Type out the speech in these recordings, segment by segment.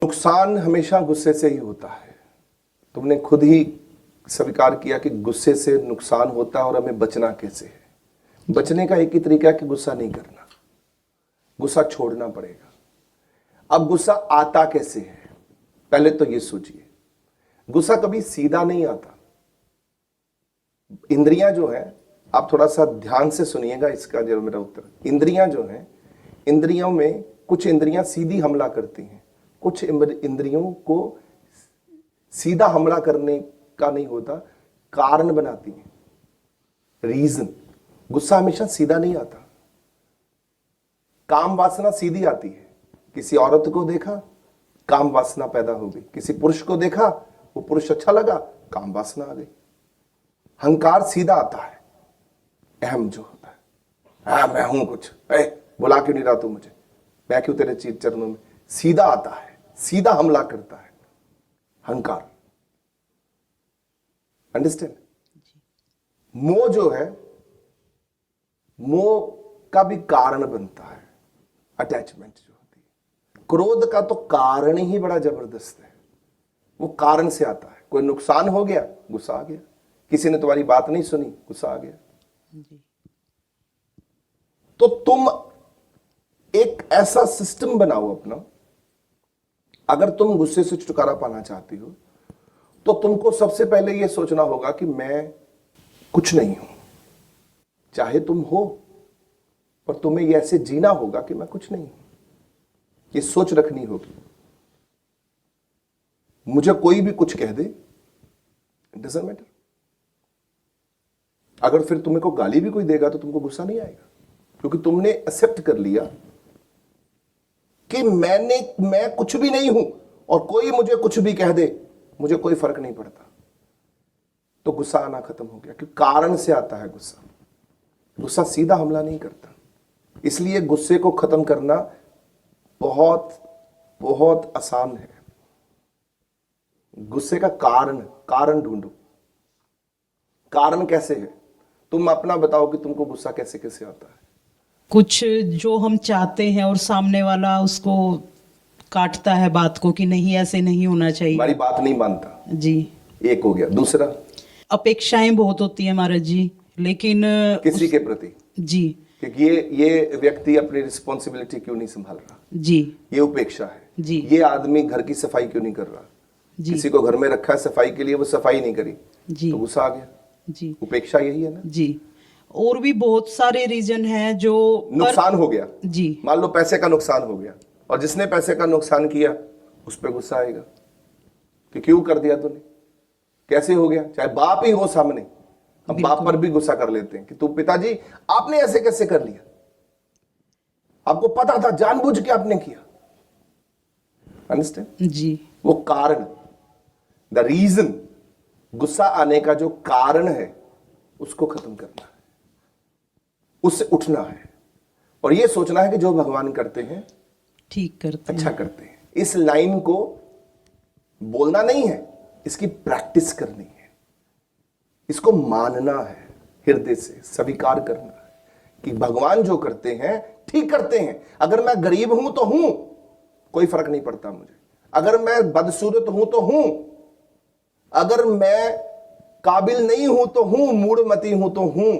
नुकसान हमेशा गुस्से से ही होता है। तुमने खुद ही स्वीकार किया कि गुस्से से नुकसान होता है और हमें बचना कैसे है। बचने का एक ही तरीका है कि गुस्सा नहीं करना, गुस्सा छोड़ना पड़ेगा। अब गुस्सा आता कैसे है, पहले तो ये सोचिए। गुस्सा कभी सीधा नहीं आता। इंद्रियां जो है, आप थोड़ा सा ध्यान से सुनिएगा इसका जो मेरा उत्तर। इंद्रियां जो है, इंद्रियों में कुछ इंद्रियां सीधी हमला करती हैं, कुछ इंद्रियों को सीधा हमला करने का नहीं होता, कारण बनाती हैं, रीजन। गुस्सा हमेशा सीधा नहीं आता। काम वासना सीधी आती है। किसी औरत को देखा, काम वासना पैदा हो गई। किसी पुरुष को देखा, वो पुरुष अच्छा लगा, काम वासना आ गई। अहंकार सीधा आता है। अहम जो होता है, हाँ मैं हूं कुछ, बुला क्यों नहीं रहा तू मुझे, मैं क्यों तेरे चरणों में, सीधा आता है, सीधा हमला करता है अहंकार। अंडरस्टैंड? मोह जो है, मोह का भी कारण बनता है अटैचमेंट जो होती है। क्रोध का तो कारण ही बड़ा जबरदस्त है, वो कारण से आता है। कोई नुकसान हो गया, गुस्सा आ गया। किसी ने तुम्हारी बात नहीं सुनी, गुस्सा आ गया। तो तुम एक ऐसा सिस्टम बनाओ अपना। अगर तुम गुस्से से छुटकारा पाना चाहती हो तो तुमको सबसे पहले यह सोचना होगा कि मैं कुछ नहीं हूं। चाहे तुम हो, पर तुम्हें यह ऐसे जीना होगा कि मैं कुछ नहीं हूं। ये सोच रखनी होगी। मुझे कोई भी कुछ कह दे, इट डजंट मैटर। अगर फिर तुम्हें को गाली भी कोई देगा तो तुमको गुस्सा नहीं आएगा, क्योंकि तुमने एक्सेप्ट कर लिया कि मैं कुछ भी नहीं हूं और कोई मुझे कुछ भी कह दे, मुझे कोई फर्क नहीं पड़ता। तो गुस्सा आना खत्म हो गया, क्योंकि कारण से आता है गुस्सा। गुस्सा सीधा हमला नहीं करता। इसलिए गुस्से को खत्म करना बहुत बहुत आसान है। गुस्से का कारण ढूंढो। कारण कैसे है, तुम अपना बताओ कि तुमको गुस्सा कैसे कैसे आता है। कुछ जो हम चाहते हैं और सामने वाला उसको काटता है बात को कि नहीं ऐसे नहीं होना चाहिए, हमारी बात नहीं मानता जी। एक हो गया। दूसरा, अपेक्षाएं बहुत होती है महाराज जी, लेकिन किसी के प्रति, जी कि ये व्यक्ति अपनी रिस्पॉन्सिबिलिटी क्यों नहीं संभाल रहा, जी ये उपेक्षा है। जी ये आदमी घर की सफाई क्यों नहीं कर रहा, जी किसी को घर में रखा है सफाई के लिए, वो सफाई नहीं करी, जी तो गुस्सा आ गया। जी उपेक्षा यही है ना। जी। और भी बहुत सारे रीजन हैं जो नुकसान हो गया, जी, मान लो पैसे का नुकसान हो गया, और जिसने पैसे का नुकसान किया उस पर गुस्सा आएगा कि क्यों कर दिया तूने, कैसे हो गया। चाहे बाप ही हो सामने, हम बाप पर भी गुस्सा कर लेते हैं कि तू पिताजी आपने ऐसे कैसे कर लिया, आपको पता था, जानबूझ के आपने किया। अंडरस्टैंड? जी वो कारण, द रीजन, गुस्सा आने का जो कारण है उसको खत्म करना है, उससे उठना है, और ये सोचना है कि जो भगवान करते हैं ठीक करते अच्छा हैं। करते हैं। इस लाइन को बोलना नहीं है, इसकी प्रैक्टिस करनी है, इसको मानना है, हृदय से स्वीकार करना है कि भगवान जो करते हैं ठीक करते हैं। अगर मैं गरीब हूं तो हूं, कोई फर्क नहीं पड़ता मुझे। अगर मैं बदसूरत हूं तो हूं, अगर मैं काबिल नहीं हूं तो हूं, मूढ़मती हूं तो हूं।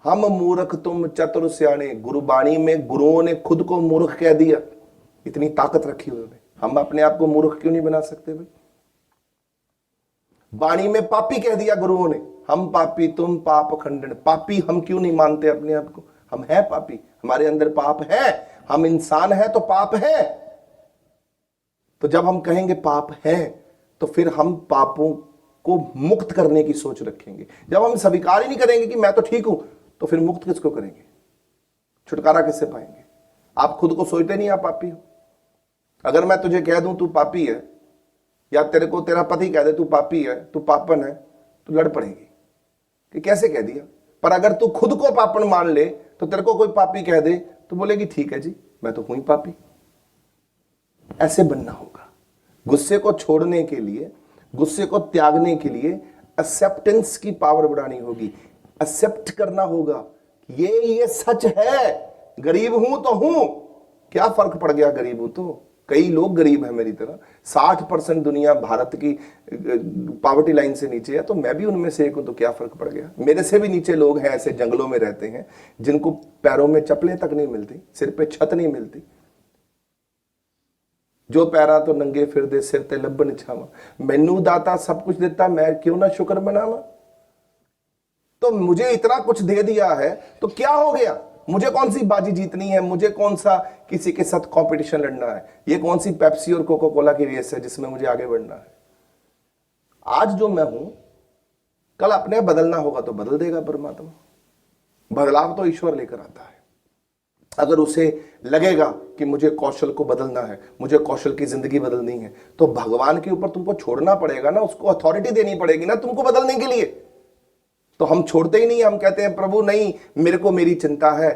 हम मूर्ख तुम चतुर सियाने, गुरुबाणी में गुरुओं ने खुद को मूर्ख कह दिया। इतनी ताकत रखी हुई है, हम अपने आप को मूर्ख क्यों नहीं बना सकते भाई। वाणी में पापी कह दिया गुरुओं ने, हम पापी तुम पाप खंडन। पापी हम क्यों नहीं मानते अपने आप को, हम हैं पापी, हमारे अंदर पाप है, हम इंसान हैं तो पाप है। तो जब हम कहेंगे पाप है, तो फिर हम पापों को मुक्त करने की सोच रखेंगे। जब हम स्वीकार ही नहीं करेंगे कि मैं तो ठीक हूं, तो फिर मुक्त किसको करेंगे, छुटकारा किससे पाएंगे। आप खुद को सोचते नहीं आप पापी हो। अगर मैं तुझे कह दूं तू पापी है, या तेरे को तेरा पति कह दे तू पापी है, तू पापन है, तो लड़ पड़ेगी कि कैसे कह दिया। पर अगर तू खुद को पापन मान ले, तो तेरे को कोई पापी कह दे तो बोलेगी ठीक है जी, मैं तो हूं ही पापी। ऐसे बनना होगा। गुस्से को छोड़ने के लिए, गुस्से को त्यागने के लिए एक्सेप्टेंस की पावर बढ़ानी होगी। एक्सेप्ट करना होगा, ये सच है, गरीब हूं तो हूं, क्या फर्क पड़ गया गरीब हूं तो, कई लोग गरीब हैं मेरी तरह, 60% दुनिया भारत की पॉवर्टी लाइन से नीचे है, तो मैं भी उनमें से एक हूं, तो क्या फर्क पड़ गया। मेरे से भी नीचे लोग हैं, ऐसे जंगलों में रहते हैं जिनको पैरों में चप्पलें तक नहीं मिलती, सिर पे छत नहीं मिलती, जो पैरा तो नंगे फिर दे सिर ते लब्बन छावा, मैनू दाता सब कुछ देता, मैं क्यों ना शुक्र मनावा। तो मुझे इतना कुछ दे दिया है तो क्या हो गया, मुझे कौन सी बाजी जीतनी है, मुझे कौन सा किसी के साथ कंपटीशन लड़ना है, ये कौन सी पेप्सी और कोका कोला की रेस है जिसमें मुझे आगे बढ़ना है। आज जो मैं हूं कल अपने बदलना होगा तो बदल देगा परमात्मा, बदलाव तो ईश्वर लेकर आता है। अगर उसे लगेगा कि मुझे कौशल को बदलना है, मुझे कौशल की जिंदगी बदलनी है, तो भगवान के ऊपर तुमको छोड़ना पड़ेगा ना, उसको अथॉरिटी देनी पड़ेगी ना तुमको बदलने के लिए। तो हम छोड़ते ही नहीं, हम कहते हैं प्रभु नहीं मेरे को मेरी चिंता है,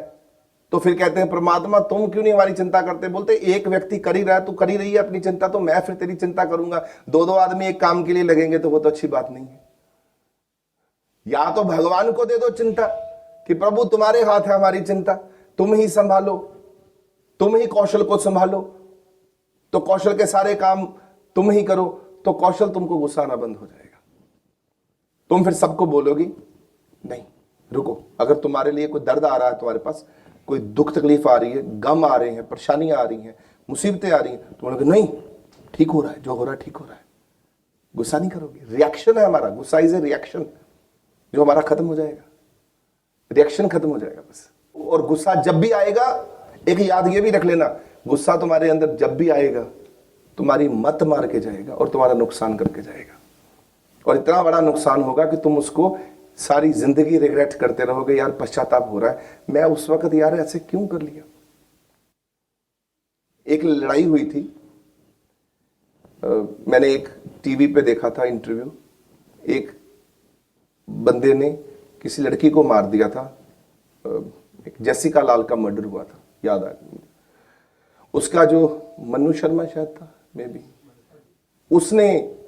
तो फिर कहते हैं परमात्मा तुम क्यों नहीं हमारी चिंता करते। बोलते एक व्यक्ति कर ही रहा है, तू कर ही रही है अपनी चिंता, तो मैं फिर तेरी चिंता करूंगा। दो आदमी एक काम के लिए लगेंगे तो वो तो अच्छी बात नहीं है। या तो भगवान को दे दो चिंता कि प्रभु तुम्हारे हाथ है हमारी चिंता, तुम ही संभालो, तुम ही कौशल को संभालो, तो कौशल के सारे काम तुम ही करो, तो कौशल तुमको गुस्सा आना बंद हो जाएगा। तुम फिर सबको बोलोगी नहीं रुको, अगर तुम्हारे लिए कोई दर्द आ रहा है, तुम्हारे पास कोई दुख तकलीफ आ रही है, गम आ रहे हैं, परेशानियां आ रही हैं, मुसीबतें आ रही हैं, तुम बोलोगे नहीं ठीक हो रहा है, जो हो रहा है ठीक हो रहा है। गुस्सा नहीं करोगे, रिएक्शन है हमारा, गुस्सा इज ए रिएक्शन जो हमारा खत्म हो जाएगा, रिएक्शन खत्म हो जाएगा बस। और गुस्सा जब भी आएगा, एक याद ये भी रख लेना, गुस्सा तुम्हारे अंदर जब भी आएगा तुम्हारी मत मार के जाएगा और तुम्हारा नुकसान करके जाएगा, और इतना बड़ा नुकसान होगा कि तुम उसको सारी जिंदगी रिग्रेट करते रहोगे, यार पश्चाताप हो रहा है, मैं उस वक्त यार ऐसे क्यों कर लिया। एक लड़ाई हुई थी, मैंने एक टीवी पे देखा था इंटरव्यू, एक बंदे ने किसी लड़की को मार दिया था, एक जेसिका लाल का मर्डर हुआ था, याद आ गया। उसका जो मन्नू शर्मा शायद था, मे बी, उसने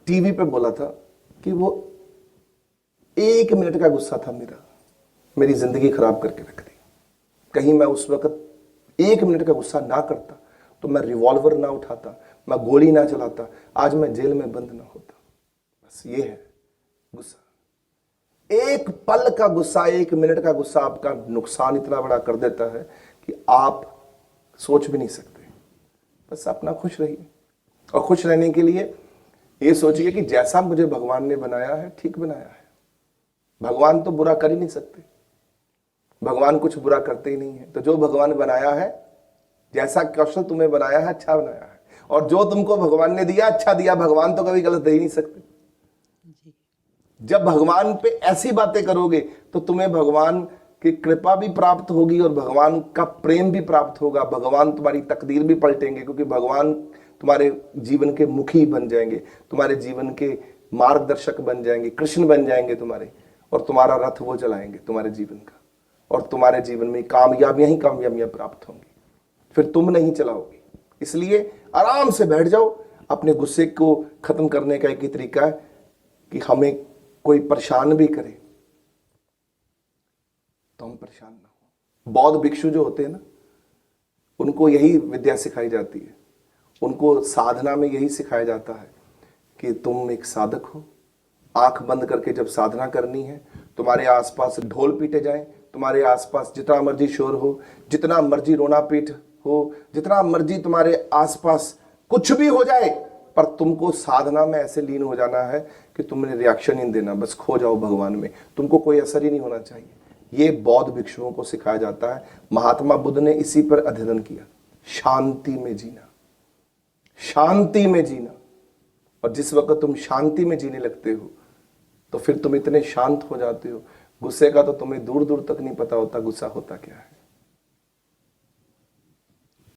टीवी पे बोला था कि वो 1 मिनट का गुस्सा था मेरी जिंदगी खराब करके रख दी। कहीं मैं उस वक्त 1 मिनट का गुस्सा ना करता तो मैं रिवॉल्वर ना उठाता, मैं गोली ना चलाता, आज मैं जेल में बंद ना होता। बस ये है गुस्सा। एक पल का गुस्सा, 1 मिनट का गुस्सा आपका नुकसान इतना बड़ा कर देता है कि आप सोच भी नहीं सकते। बस अपना खुश रहिए, और खुश रहने के लिए ये सोचिए कि जैसा मुझे भगवान ने बनाया है ठीक बनाया है। भगवान तो बुरा कर ही नहीं सकते, भगवान कुछ बुरा करते ही नहीं है। तो जो भगवान बनाया है, जैसा कौशल तुम्हें बनाया है अच्छा बनाया है, और जो तुमको भगवान ने दिया अच्छा दिया, भगवान तो कभी गलत दे ही नहीं सकते। जब भगवान पे ऐसी बातें करोगे तो तुम्हें भगवान की कृपा भी प्राप्त होगी और भगवान का प्रेम भी प्राप्त होगा। भगवान तुम्हारी तकदीर भी पलटेंगे, क्योंकि भगवान तुम्हारे जीवन के मुखी बन जाएंगे, तुम्हारे जीवन के मार्गदर्शक बन जाएंगे, कृष्ण बन जाएंगे तुम्हारे, और तुम्हारा रथ वो चलाएंगे तुम्हारे जीवन का, और तुम्हारे जीवन में कामयाबियां ही कामयाबियां प्राप्त होंगी, फिर तुम नहीं चलाओगे। इसलिए आराम से बैठ जाओ। अपने गुस्से को खत्म करने का एक ही तरीका है कि हमें कोई परेशान भी करे तो हम परेशान ना हो। बौद्ध भिक्षु जो होते हैं ना, उनको यही विद्या सिखाई जाती है, उनको साधना में यही सिखाया जाता है कि तुम एक साधक हो, आंख बंद करके जब साधना करनी है, तुम्हारे आसपास ढोल पीटे जाएं, तुम्हारे आसपास जितना मर्जी शोर हो, जितना मर्जी रोना पीट हो, जितना मर्जी तुम्हारे आसपास कुछ भी हो जाए, पर तुमको साधना में ऐसे लीन हो जाना है कि तुमने रिएक्शन ही देना, बस खो जाओ भगवान में, तुमको कोई असर ही नहीं होना चाहिए। ये बौद्ध भिक्षुओं को सिखाया जाता है। महात्मा बुद्ध ने इसी पर अध्ययन किया, शांति में जीना, शांति में जीना। और जिस वक्त तुम शांति में जीने लगते हो तो फिर तुम इतने शांत हो जाते हो, गुस्से का तो तुम्हें दूर दूर तक नहीं पता होता गुस्सा होता क्या है।